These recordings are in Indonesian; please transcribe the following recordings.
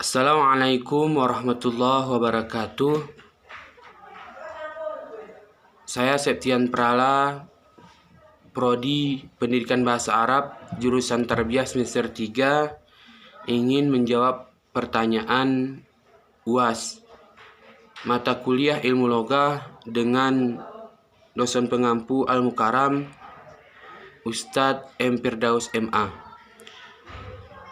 Assalamualaikum warahmatullahi wabarakatuh. Saya Septian Prala, Prodi Pendidikan Bahasa Arab, jurusan Tarbiyah semester 3, ingin menjawab pertanyaan UAS mata kuliah ilmu logah dengan dosen pengampu Al-Mukarram Ustadz M. Firdaus MA.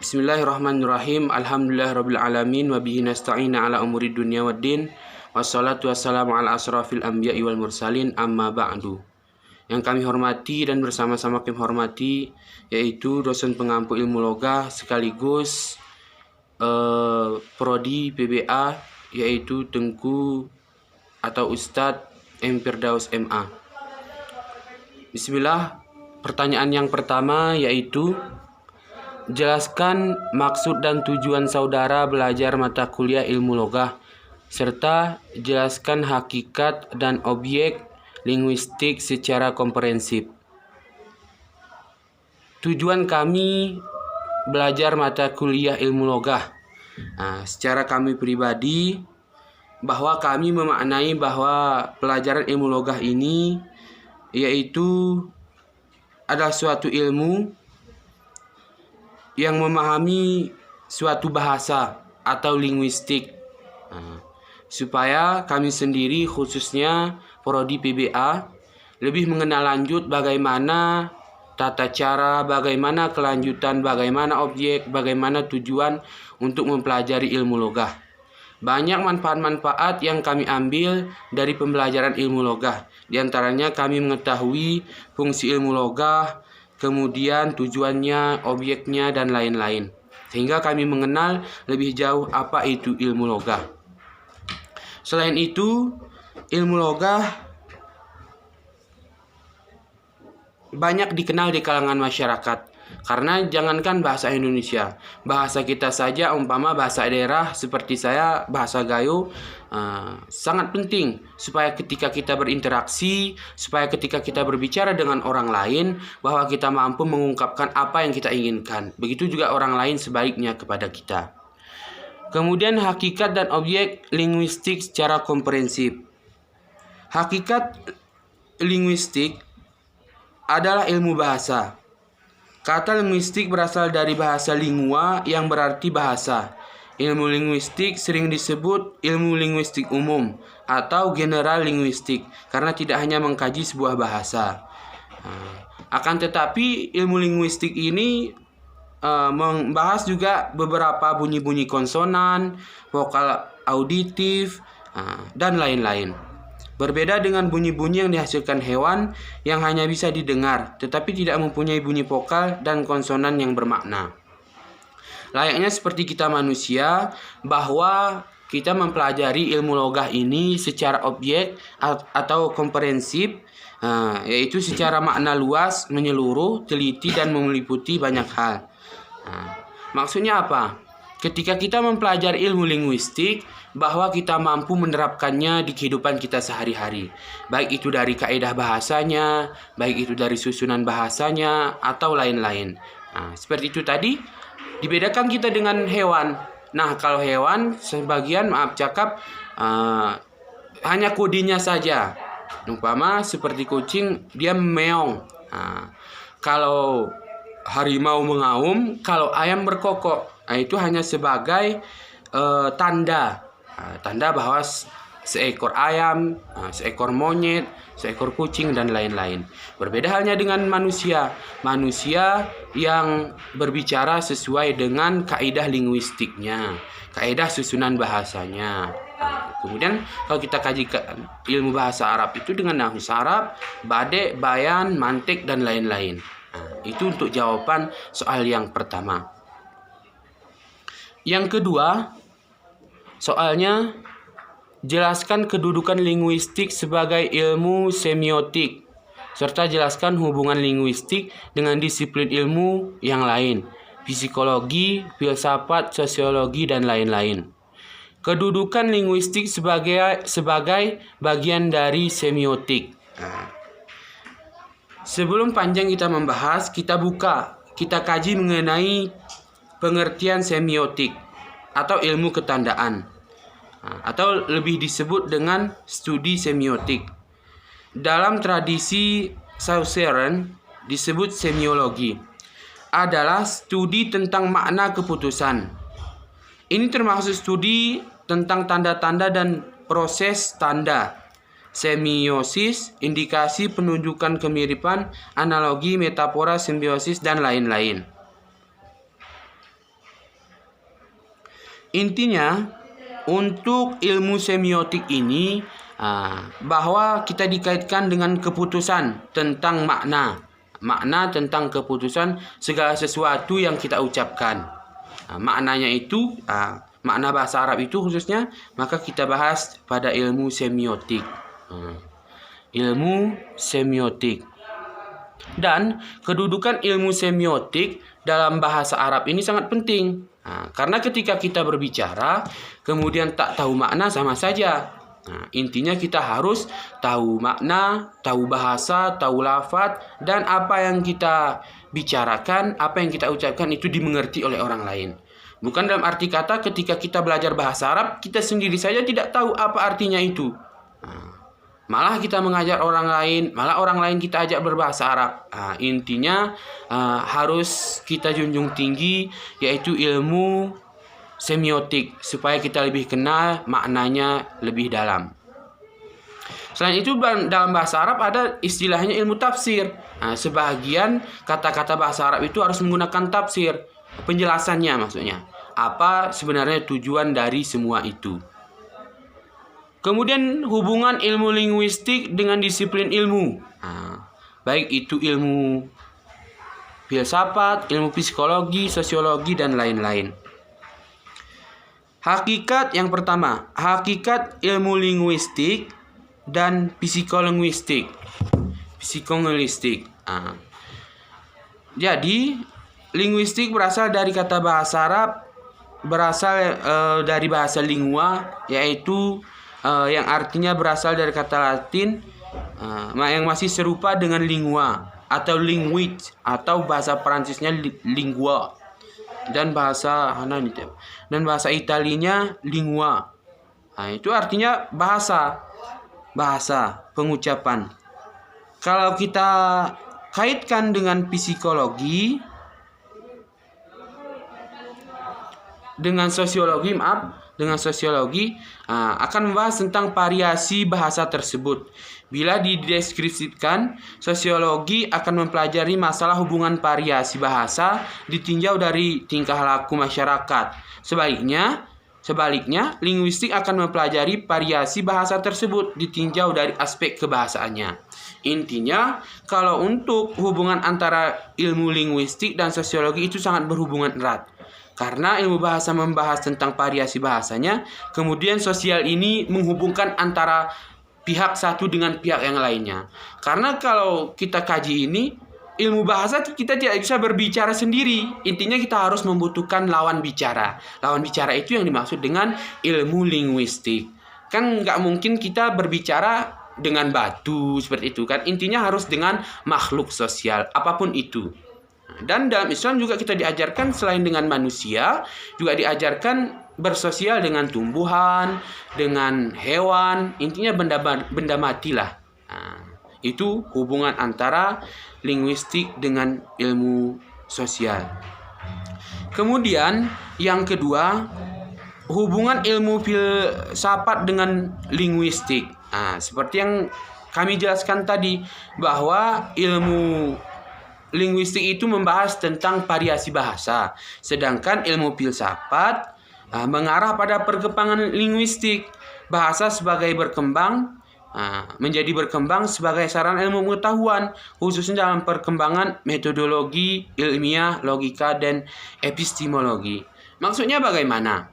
Bismillahirrahmanirrahim. Alhamdulillahirabbil alamin wa bihi nasta'in ala umuri dunya waddin. Wassalatu wassalamu ala asrafil anbiya'i wal mursalin, amma ba'du. Yang kami hormati dan bersama-sama kami hormati yaitu dosen pengampu ilmu logah sekaligus prodi PBA, yaitu Tengku atau Ustadz M. Firdaus MA. Bismillah. Pertanyaan yang pertama yaitu, jelaskan maksud dan tujuan saudara belajar mata kuliah ilmu logah, serta jelaskan hakikat dan objek linguistik secara komprehensif. Tujuan kami belajar mata kuliah ilmu logah. Secara kami pribadi, bahwa kami memaknai bahwa pelajaran ilmu logah ini yaitu adalah suatu ilmu yang memahami suatu bahasa atau linguistik, supaya kami sendiri khususnya prodi PBA lebih mengenal lanjut bagaimana tata cara, bagaimana kelanjutan, bagaimana objek, bagaimana tujuan untuk mempelajari ilmu logah. Banyak manfaat-manfaat yang kami ambil dari pembelajaran ilmu logah. Di antaranya kami mengetahui fungsi ilmu logah, kemudian tujuannya, objeknya, dan lain-lain. Sehingga kami mengenal lebih jauh apa itu ilmu logah. Selain itu, ilmu logah banyak dikenal di kalangan masyarakat. Karena jangankan bahasa Indonesia, bahasa kita saja, umpama bahasa daerah seperti saya, bahasa Gayo, sangat penting supaya ketika kita berinteraksi, supaya ketika kita berbicara dengan orang lain, bahwa kita mampu mengungkapkan apa yang kita inginkan. Begitu juga orang lain sebaliknya kepada kita. Kemudian hakikat dan objek linguistik secara komprehensif. Hakikat linguistik adalah ilmu bahasa. Kata linguistik berasal dari bahasa lingua yang berarti bahasa. Ilmu linguistik sering disebut ilmu linguistik umum atau general linguistik karena tidak hanya mengkaji sebuah bahasa. Akan tetapi ilmu linguistik ini membahas juga beberapa bunyi-bunyi konsonan, vokal auditif, dan lain-lain. Berbeda dengan bunyi-bunyi yang dihasilkan hewan yang hanya bisa didengar, tetapi tidak mempunyai bunyi vokal dan konsonan yang bermakna. Layaknya seperti kita manusia, bahwa kita mempelajari ilmu logah ini secara objek atau komprehensif, yaitu secara makna luas, menyeluruh, teliti, dan meliputi banyak hal. Maksudnya apa? Ketika kita mempelajari ilmu linguistik, bahwa kita mampu menerapkannya di kehidupan kita sehari-hari. Baik itu dari kaidah bahasanya, baik itu dari susunan bahasanya, atau lain-lain. Seperti itu tadi, dibedakan kita dengan hewan. Nah, kalau hewan, sebagian hanya kodenya saja. Umpama seperti kucing, dia meong. Kalau harimau mengaum, kalau ayam berkokok. Itu hanya sebagai tanda bahwa seekor ayam, seekor monyet, seekor kucing, dan lain-lain. Berbeda halnya dengan manusia. Manusia yang berbicara sesuai dengan kaidah linguistiknya, kaidah susunan bahasanya. Kemudian kalau kita kaji ilmu bahasa Arab itu dengan nahwu Arab, bade, bayan, mantik, dan lain-lain. Itu untuk jawaban soal yang pertama. Yang kedua, soalnya, jelaskan kedudukan linguistik sebagai ilmu semiotik, serta jelaskan hubungan linguistik dengan disiplin ilmu yang lain, psikologi, filsafat, sosiologi, dan lain-lain. Kedudukan linguistik sebagai bagian dari semiotik. Sebelum panjang kita membahas, kita kaji mengenai pengertian semiotik. atau ilmu ketandaan, atau lebih disebut dengan studi semiotik. Dalam tradisi Saussure disebut semiologi, adalah studi tentang makna keputusan. Ini termasuk studi tentang tanda-tanda dan proses tanda, semiosis, indikasi penunjukan kemiripan, analogi, metafora, simbiosis, dan lain-lain. Intinya, untuk ilmu semiotik ini, bahwa kita dikaitkan dengan keputusan tentang makna tentang keputusan segala sesuatu yang kita ucapkan. Maknanya itu, makna bahasa Arab itu khususnya, maka kita bahas pada ilmu semiotik. Ilmu semiotik. Dan kedudukan ilmu semiotik dalam bahasa Arab ini sangat penting. Karena ketika kita berbicara, kemudian tak tahu makna, sama saja. Intinya kita harus tahu makna, tahu bahasa, tahu lafaz, dan apa yang kita bicarakan, apa yang kita ucapkan itu dimengerti oleh orang lain. Bukan dalam arti kata ketika kita belajar bahasa Arab, kita sendiri saja tidak tahu apa artinya itu. Malah kita mengajar orang lain, malah orang lain kita ajak berbahasa Arab. Intinya harus kita junjung tinggi, yaitu ilmu semiotik, supaya kita lebih kenal maknanya lebih dalam. Selain itu, dalam bahasa Arab ada istilahnya ilmu tafsir. Sebagian kata-kata bahasa Arab itu harus menggunakan tafsir, penjelasannya maksudnya. Apa sebenarnya tujuan dari semua itu. Kemudian hubungan ilmu linguistik dengan disiplin ilmu. Baik itu ilmu filsafat, ilmu psikologi, sosiologi, dan lain-lain. Hakikat yang pertama, hakikat ilmu linguistik dan psikolinguistik. Jadi, linguistik berasal dari kata bahasa Arab, berasal dari bahasa lingua, yaitu yang artinya berasal dari kata Latin yang masih serupa dengan lingua atau language, atau bahasa Prancisnya lingua, dan bahasa Italinya lingua. Itu artinya bahasa, pengucapan. Kalau kita kaitkan dengan psikologi, dengan sosiologi akan membahas tentang variasi bahasa tersebut. Bila dideskripsikan, sosiologi akan mempelajari masalah hubungan variasi bahasa ditinjau dari tingkah laku masyarakat. Sebaliknya, linguistik akan mempelajari variasi bahasa tersebut ditinjau dari aspek kebahasaannya. Intinya, kalau untuk hubungan antara ilmu linguistik dan sosiologi itu sangat berhubungan erat. Karena ilmu bahasa membahas tentang variasi bahasanya, kemudian sosial ini menghubungkan antara pihak satu dengan pihak yang lainnya. Karena kalau kita kaji ini, ilmu bahasa kita tidak bisa berbicara sendiri. Intinya kita harus membutuhkan lawan bicara. Lawan bicara itu yang dimaksud dengan ilmu linguistik. Kan nggak mungkin kita berbicara dengan batu seperti itu kan. Intinya harus dengan makhluk sosial, apapun itu. Dan dalam Islam juga kita diajarkan selain dengan manusia, juga diajarkan bersosial dengan tumbuhan, dengan hewan, intinya benda mati lah. Itu hubungan antara linguistik dengan ilmu sosial. Kemudian yang kedua, hubungan ilmu filsafat dengan linguistik. Seperti yang kami jelaskan tadi, bahwa ilmu linguistik itu membahas tentang variasi bahasa, sedangkan ilmu filsafat mengarah pada perkembangan linguistik. Bahasa sebagai menjadi berkembang sebagai sarana ilmu pengetahuan, khususnya dalam perkembangan metodologi ilmiah, logika, dan epistemologi. Maksudnya bagaimana?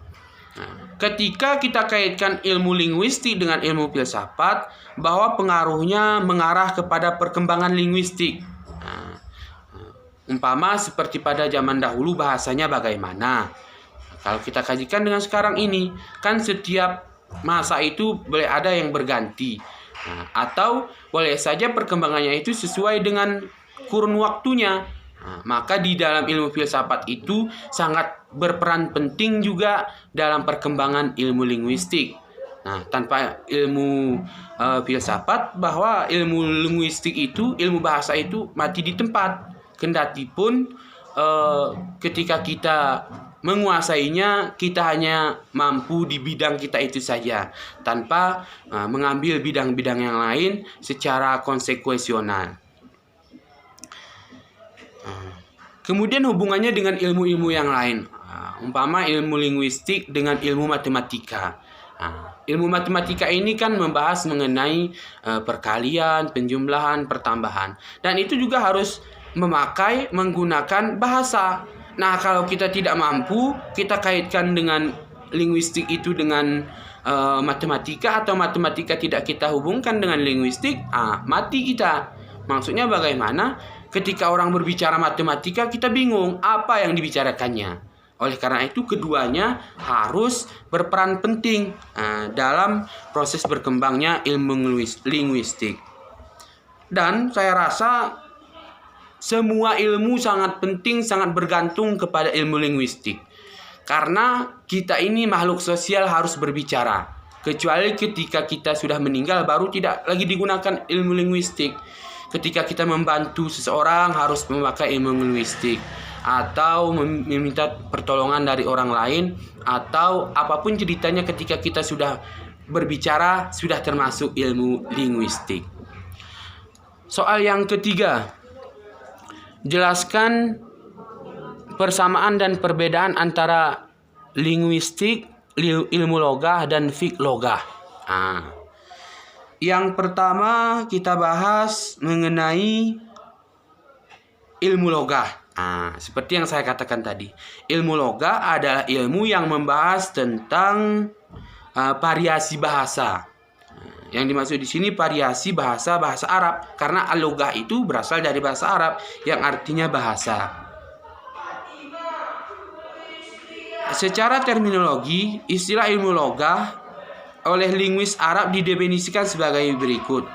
Ketika kita kaitkan ilmu linguistik dengan ilmu filsafat, bahwa pengaruhnya mengarah kepada perkembangan linguistik. Umpama seperti pada zaman dahulu bahasanya bagaimana. Kalau kita kajikan dengan sekarang ini, kan setiap masa itu boleh ada yang berganti. Atau boleh saja perkembangannya itu sesuai dengan kurun waktunya. Nah, maka di dalam ilmu filsafat itu sangat berperan penting juga dalam perkembangan ilmu linguistik. Nah, tanpa ilmu filsafat, bahwa ilmu linguistik itu, ilmu bahasa itu mati di tempat. Kendati pun ketika kita menguasainya, kita hanya mampu di bidang kita itu saja, tanpa mengambil bidang-bidang yang lain secara konsekuensional. Kemudian hubungannya dengan ilmu-ilmu yang lain, umpama ilmu linguistik dengan ilmu matematika. Ilmu matematika ini kan membahas mengenai perkalian, penjumlahan, pertambahan, dan itu juga harus menggunakan bahasa. Nah, kalau kita tidak mampu, kita kaitkan dengan linguistik itu dengan matematika, atau matematika tidak kita hubungkan dengan linguistik, mati kita. Maksudnya bagaimana? Ketika orang berbicara matematika, kita bingung apa yang dibicarakannya. Oleh karena itu, keduanya harus berperan penting dalam proses berkembangnya ilmu linguistik. Dan saya rasa semua ilmu sangat penting, sangat bergantung kepada ilmu linguistik. Karena kita ini makhluk sosial, harus berbicara. Kecuali ketika kita sudah meninggal, baru tidak lagi digunakan ilmu linguistik. Ketika kita membantu seseorang, harus memakai ilmu linguistik, atau meminta pertolongan dari orang lain, atau apapun ceritanya, ketika kita sudah berbicara, sudah termasuk ilmu linguistik. Soal yang ketiga, jelaskan persamaan dan perbedaan antara linguistik, ilmu logah, dan fiqh-logah. Yang pertama kita bahas mengenai ilmu logah. Seperti yang saya katakan tadi, ilmu logah adalah ilmu yang membahas tentang variasi bahasa. Yang dimaksud di sini variasi bahasa Arab, karena al-logah itu berasal dari bahasa Arab yang artinya bahasa. Secara terminologi, istilah ilmu logah oleh linguis Arab didefinisikan sebagai berikut.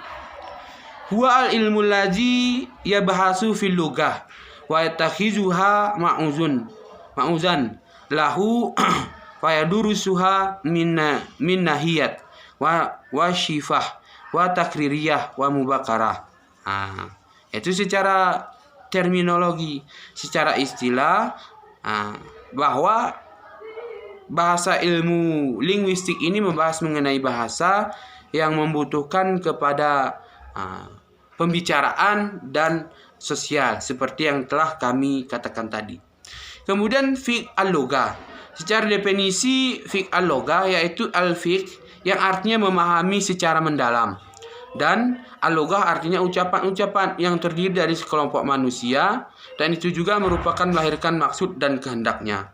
Huwa al-ilmu allazi yabhasu fil lughah wa yatakhizuha ma'uzan lahu fayadurusuha min nahiyat wa shifah wa takririyah wa mubakarah. Itu secara terminologi. Secara istilah, bahwa bahasa ilmu linguistik ini membahas mengenai bahasa yang membutuhkan kepada pembicaraan dan sosial, seperti yang telah kami katakan tadi. Kemudian fiqh al-logah. Secara definisi fiqh al-logah yaitu al-fiqh yang artinya memahami secara mendalam, dan al-logah artinya ucapan-ucapan yang terdiri dari sekelompok manusia, dan itu juga merupakan melahirkan maksud dan kehendaknya.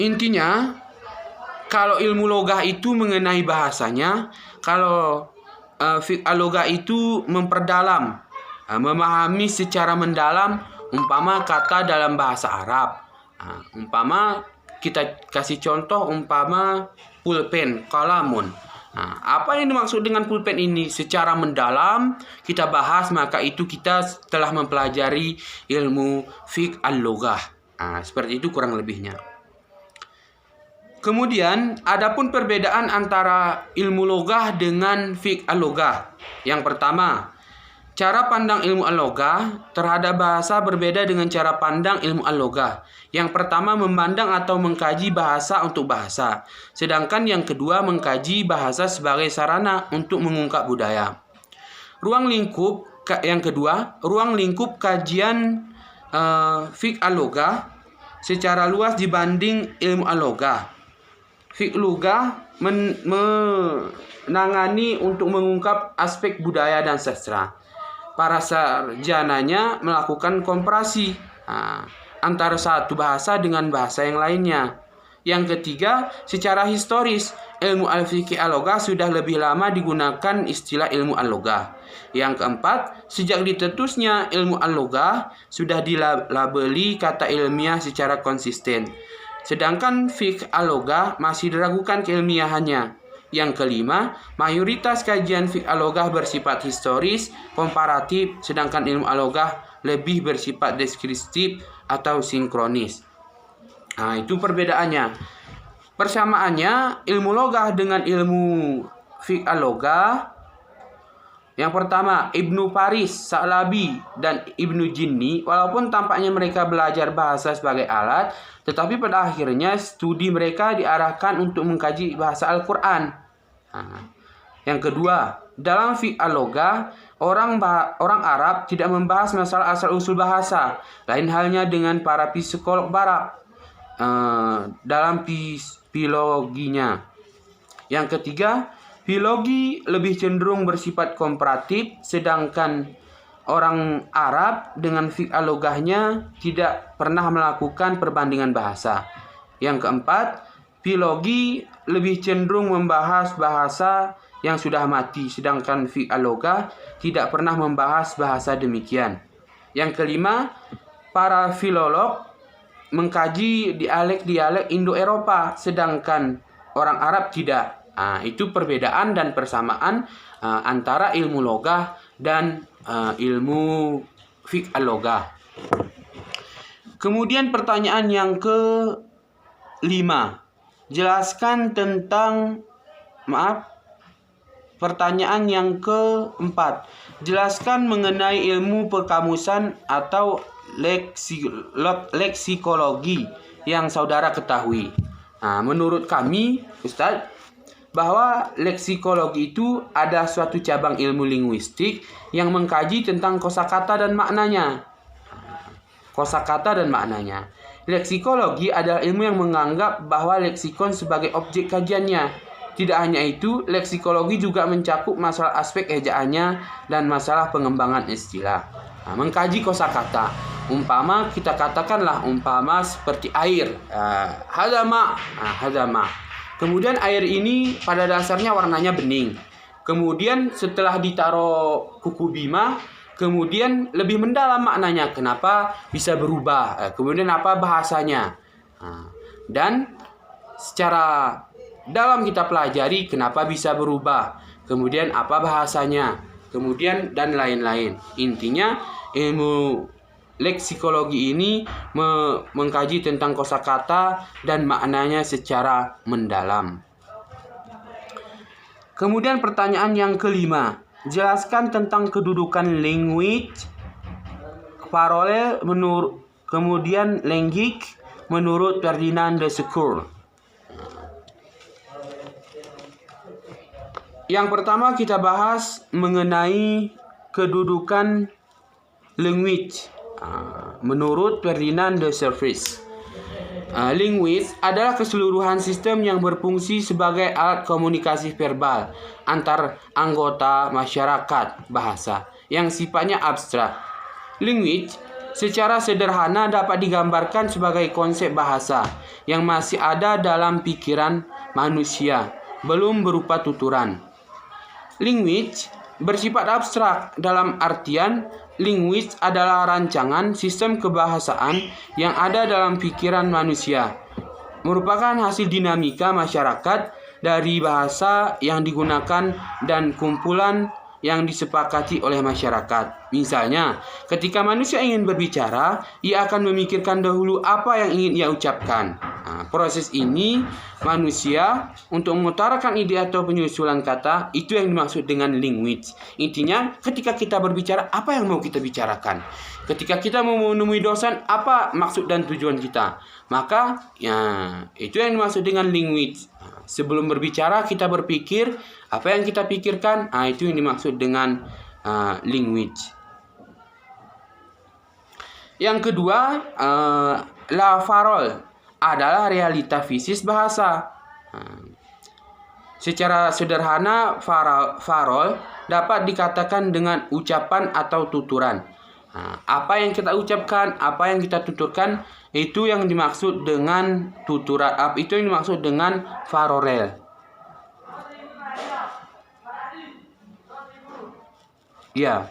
Intinya, kalau ilmu logah itu mengenai bahasanya, kalau fiqh al-logah itu memperdalam, memahami secara mendalam, umpama kata dalam bahasa Arab. Umpama kita kasih contoh, umpama pulpen, kalamun. Apa yang dimaksud dengan pulpen ini? Secara mendalam kita bahas, maka itu kita telah mempelajari ilmu fiqh al-logah. Seperti itu kurang lebihnya. Kemudian, adapun perbedaan antara ilmu logah dengan fiqh al-logah. Yang pertama, cara pandang ilmu al-logah terhadap bahasa berbeda dengan cara pandang ilmu al-logah. Yang pertama memandang atau mengkaji bahasa untuk bahasa, sedangkan yang kedua mengkaji bahasa sebagai sarana untuk mengungkap budaya. Yang kedua, ruang lingkup kajian fiqh al-logah secara luas dibanding ilmu al-logah. Fiqh logah menangani untuk mengungkap aspek budaya dan sastra. Para sarjananya melakukan komparasi antara satu bahasa dengan bahasa yang lainnya. Yang ketiga, secara historis, ilmu al-fiqh al-logah sudah lebih lama digunakan istilah ilmu al-logah. Yang keempat, sejak ditetusnya ilmu al-logah sudah dilabeli kata ilmiah secara konsisten. Sedangkan fiqh al-logah masih diragukan keilmiahannya. Yang kelima, mayoritas kajian fiqh al-logah bersifat historis, komparatif, sedangkan ilmu al-logah lebih bersifat deskriptif atau sinkronis. Nah, itu perbedaannya. Persamaannya, ilmu logah dengan ilmu fiqh al-logah. Yang pertama, Ibnu Faris, Sa'labi, dan Ibnu Jinni, walaupun tampaknya mereka belajar bahasa sebagai alat, tetapi pada akhirnya studi mereka diarahkan untuk mengkaji bahasa Al-Quran. Nah, yang kedua, dalam fiqh al-logah, orang Arab tidak membahas masalah asal-usul bahasa. Lain halnya dengan para psikolog barat dalam filologinya. Yang ketiga, filologi lebih cenderung bersifat komparatif, sedangkan orang Arab dengan fiqh al-logahnya tidak pernah melakukan perbandingan bahasa. Yang keempat, filologi lebih cenderung membahas bahasa yang sudah mati, sedangkan fiqh al-logah tidak pernah membahas bahasa demikian. Yang kelima, para filolog mengkaji dialek-dialek Indo-Eropa, sedangkan orang Arab tidak. Nah, itu perbedaan dan persamaan antara ilmu logah dan ilmu fiqh al-logah. Kemudian pertanyaan yang kelima, pertanyaan yang keempat, jelaskan mengenai ilmu perkamusan atau leksikologi yang saudara ketahui. Nah, menurut kami, Ustadz, bahwa leksikologi itu ada suatu cabang ilmu linguistik yang mengkaji tentang kosakata dan maknanya. Leksikologi adalah ilmu yang menganggap bahwa leksikon sebagai objek kajiannya. Tidak hanya itu, leksikologi juga mencakup masalah aspek ejaannya dan masalah pengembangan istilah. Nah, mengkaji kosakata, kita katakanlah seperti air, hadama. Kemudian air ini pada dasarnya warnanya bening. Kemudian setelah ditaruh kuku bima, kemudian lebih mendalam maknanya, kenapa bisa berubah, kemudian apa bahasanya, dan secara dalam kita pelajari kenapa bisa berubah, kemudian apa bahasanya, kemudian dan lain-lain. Intinya ilmu leksikologi ini mengkaji tentang kosakata dan maknanya secara mendalam. Kemudian pertanyaan yang kelima, jelaskan tentang kedudukan language parallel kemudian language menurut Ferdinand de Saussure. Yang pertama kita bahas mengenai kedudukan language menurut Ferdinand de Saussure. Linguis adalah keseluruhan sistem yang berfungsi sebagai alat komunikasi verbal antar anggota masyarakat bahasa yang sifatnya abstrak. Linguis secara sederhana dapat digambarkan sebagai konsep bahasa yang masih ada dalam pikiran manusia, belum berupa tuturan. Linguis bersifat abstrak dalam artian linguis adalah rancangan sistem kebahasaan yang ada dalam pikiran manusia, merupakan hasil dinamika masyarakat dari bahasa yang digunakan dan kumpulan yang disepakati oleh masyarakat. Misalnya, ketika manusia ingin berbicara, ia akan memikirkan dahulu apa yang ingin ia ucapkan. Proses ini manusia untuk mengutarakan ide atau penyusulan kata, itu yang dimaksud dengan language. Intinya, ketika kita berbicara, apa yang mau kita bicarakan? Ketika kita mau menemui dosen, apa maksud dan tujuan kita? Maka, itu yang dimaksud dengan language. Sebelum berbicara, kita berpikir apa yang kita pikirkan. Itu yang dimaksud dengan language. Yang kedua, la parole adalah realita fisik bahasa. Secara sederhana, parole dapat dikatakan dengan ucapan atau tuturan. Apa yang kita ucapkan, apa yang kita tuturkan, itu yang dimaksud dengan tuturan. Itu yang dimaksud dengan parole. Ya,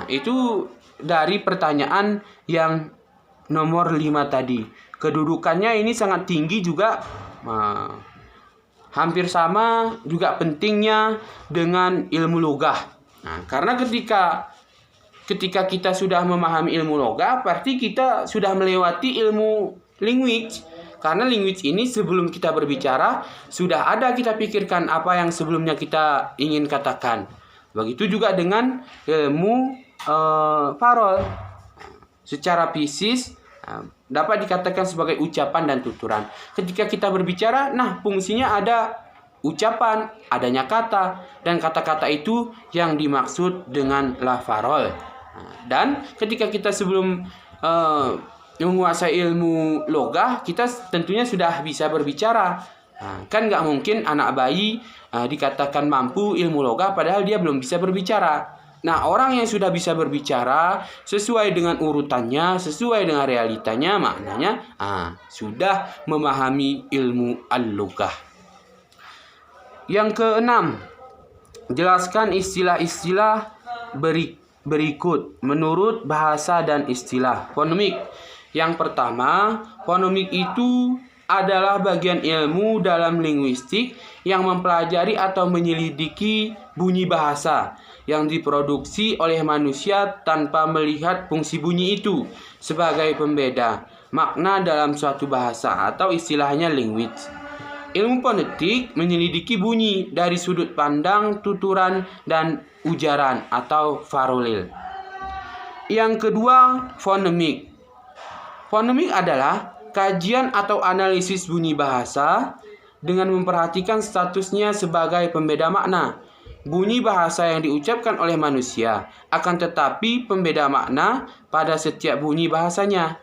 itu dari pertanyaan yang nomor 5 tadi. Kedudukannya ini sangat tinggi juga. hampir sama juga pentingnya dengan ilmu logah. Nah, karena ketika kita sudah memahami ilmu logah, berarti kita sudah melewati ilmu language. Karena language ini sebelum kita berbicara, sudah ada kita pikirkan apa yang sebelumnya kita ingin katakan. Begitu juga dengan ilmu parol. Secara fisik dapat dikatakan sebagai ucapan dan tuturan. Ketika kita berbicara, nah fungsinya ada ucapan, adanya kata, dan kata-kata itu yang dimaksud dengan lafazol. Dan ketika kita sebelum menguasai ilmu logah, kita tentunya sudah bisa berbicara. Kan nggak mungkin anak bayi dikatakan mampu ilmu logah padahal dia belum bisa berbicara. Nah, orang yang sudah bisa berbicara sesuai dengan urutannya, sesuai dengan realitanya, maknanya sudah memahami ilmu al-lughah. Yang keenam, jelaskan istilah-istilah berikut menurut bahasa dan istilah. Fonemik. Yang pertama, fonemik itu adalah bagian ilmu dalam linguistik yang mempelajari atau menyelidiki bunyi bahasa yang diproduksi oleh manusia tanpa melihat fungsi bunyi itu sebagai pembeda makna dalam suatu bahasa atau istilahnya language. Ilmu fonetik menyelidiki bunyi dari sudut pandang tuturan dan ujaran atau parolel. Yang kedua, fonemik. Fonemik adalah kajian atau analisis bunyi bahasa dengan memperhatikan statusnya sebagai pembeda makna. Bunyi bahasa yang diucapkan oleh manusia, akan tetapi pembeda makna pada setiap bunyi bahasanya.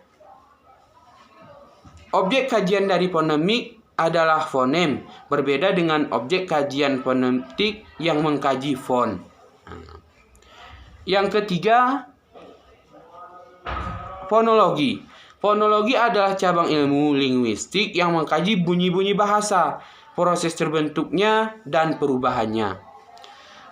Objek kajian dari fonemik adalah fonem, berbeda dengan objek kajian fonetik yang mengkaji fon. Yang ketiga, fonologi. Fonologi adalah cabang ilmu linguistik yang mengkaji bunyi-bunyi bahasa, proses terbentuknya, dan perubahannya.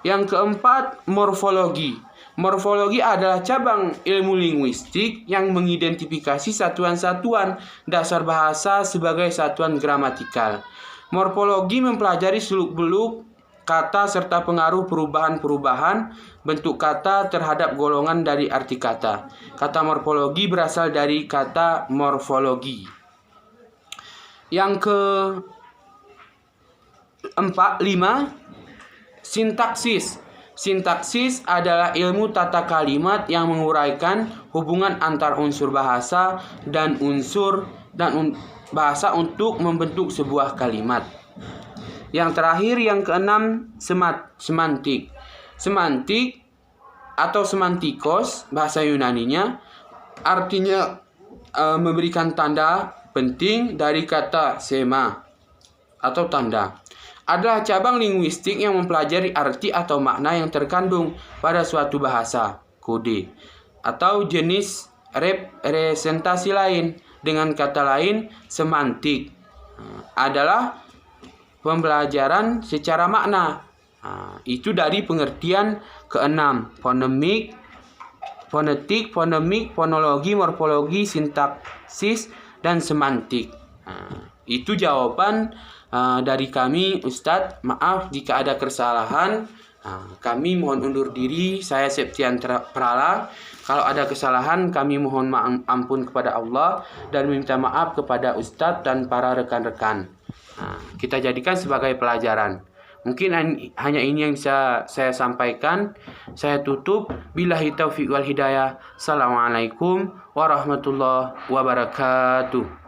Yang keempat, morfologi. Morfologi adalah cabang ilmu linguistik yang mengidentifikasi satuan-satuan dasar bahasa sebagai satuan gramatikal. Morfologi mempelajari seluk-beluk kata serta pengaruh perubahan-perubahan bentuk kata terhadap golongan dari arti kata. Kata morfologi berasal dari kata morfologi. Yang lima, sintaksis. Sintaksis adalah ilmu tata kalimat yang menguraikan hubungan antar unsur bahasa dan bahasa untuk membentuk sebuah kalimat. Yang terakhir, yang keenam, semantik. Semantik atau semantikos bahasa Yunaninya artinya memberikan tanda penting dari kata sema atau tanda. Adalah cabang linguistik yang mempelajari arti atau makna yang terkandung pada suatu bahasa, kode, atau jenis representasi lain. Dengan kata lain, semantik adalah pembelajaran secara makna. Itu dari pengertian keenam, fonemik, fonetik, fonemik, fonologi, morfologi, sintaksis, dan semantik. Itu jawaban dari kami, Ustadz. Maaf jika ada kesalahan. Kami mohon undur diri. Saya Septian Prala. Kalau ada kesalahan, kami mohon ampun kepada Allah dan minta maaf kepada Ustadz dan para rekan-rekan. Kita jadikan sebagai pelajaran. Mungkin hanya ini yang bisa saya sampaikan. Saya tutup. Billahi taufiq wal hidayah. Assalamualaikum warahmatullahi wabarakatuh.